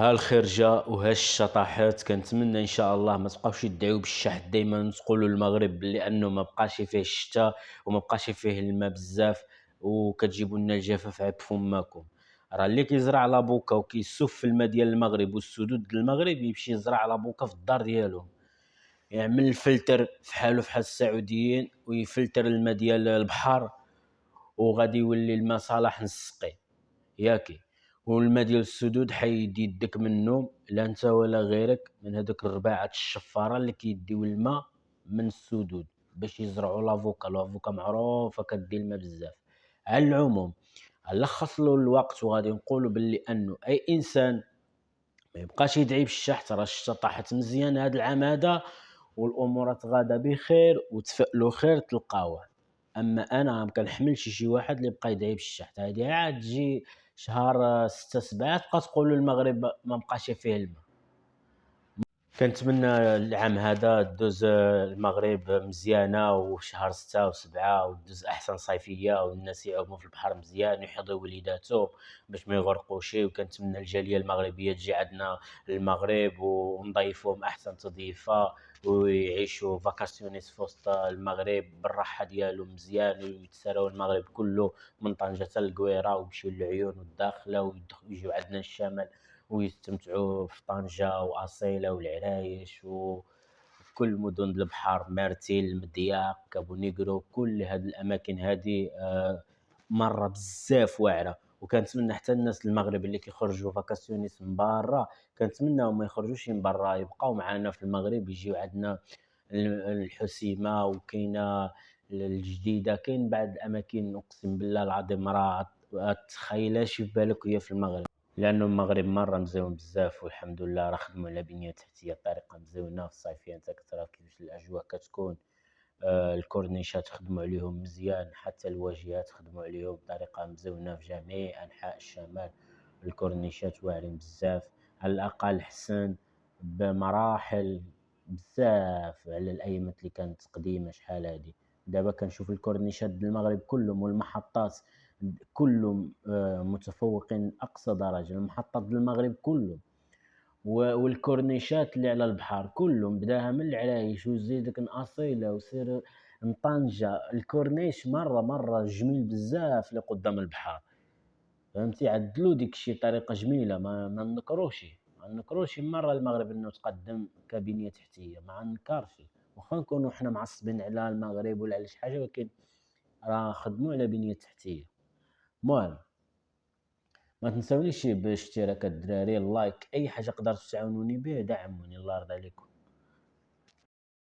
ها الخير جا وها الشطاحات. كنتمنى ان شاء الله ما تبقاوش يدعيو بالشحن دائما تقولوا المغرب لانه ما بقاش فيه الشتاء وما بقاش فيه الماء بزاف، وكتجيبوا لنا الجفاف عيب فماكم. راه اللي كيزرع لابوكا وكيسف في الماء ديال المغرب والسدود ديال المغرب يمشي يزرع لابوكا في الدار ديالو، يعمل الفلتر في حاله فحال السعوديين ويفلتر الماء ديال البحر، وغادي يولي الماء صالح نسقي ياكي. والما ديال السدود حيد يدك منه، لا انت ولا غيرك، من هذوك الرباعات الشفاره اللي كيديو الماء من السدود باش يزرعوا لافوكا معروفه كدي الماء بزاف. على العموم نلخص له الوقت وغادي نقولوا باللي انه اي انسان ما يبقاش يدعي بالشحت، راه الشتا طاحت مزيان هذا العام هذا، والامور تغادا بخير وتفائلوا خير تلقاوه. اما انا ما كنحملش شي واحد اللي بقى يدعي بالشحت، هذه عاد تجي شهر 6 7 تبقى تقولوا المغرب ما بقاش فيه الماء. كنتمنى العام هذا دوز المغرب مزيانة، وشهر 6 و7 ودوز أحسن صيفية، والناس يعوموا في البحر مزيان ويحيضوا وليداتهم باش ما يغرقوش. وكنتمنى الجالية المغربية تجي عندنا المغرب ونضيفوهم أحسن تضييفة، ويعيشوا فاكاسيونيس في وسط المغرب بالراحة ديالو مزيان، ويتسراو المغرب كله من طنجة حتى للقويرة، ويمشيو للعيون والداخلة ويجيو عندنا الشمال ويستمتعوا في طنجة وأصيلة والعرايش وكل مدن البحر، مرتيل، مضياق، كابو نيغرو، كل هاد الأماكن هادي مرة بزاف واعرة. وكنتمنى حتى الناس المغرب اللي كيخرجوا فاكاسيونيس من برا كنتمناهم ما يخرجوش من برا، يبقاو معنا في المغرب، يجيو عندنا الحسيمة وكاينة الجديدة، كاين بعض الأماكن أقسم بالله العظيم راه تخيلهاش في بالك وهي في المغرب، لأنه المغرب مرة مزيون بزاف والحمد لله. راه خدموا على بنية تحتية بطريقة مزيونة في الصيفية، انت كترى كيفاش الأجواء كتكون. الكورنيشات خدموا عليهم مزيان، حتى الواجهات خدموا عليهم بطريقة مزيونة في جميع أنحاء الشمال. الكورنيشات واعرين بزاف، على الأقل حسن بمراحل بزاف على الأيامات اللي كانت قديمة شحال هادي. دابا كنشوف الكورنيشات ديال المغرب كلهم والمحطات كلهم متفوقين أقصى درجة، المحطات ديال المغرب كلهم والكورنيشات اللي على البحر كلهم، بداها من العرايش وزيدك أصيلة وسير طنجة. الكورنيش مرة جميل بزاف اللي قدام البحر، فهمتي، عدلوا ديك الشي طريقة جميلة. ما نكروش مرة المغرب انه تقدم كبنية تحتية، ما نكرش، واخا نكونوا حنا معصبين على المغرب ولا على شي حاجة، ولكن راه خدموا على بنية تحتية. المهم ما تنسونيش باشتراك الدراري، اللايك، اي حاجه قدرتوا تعاونوني به دعموني، الله يرضى عليكم.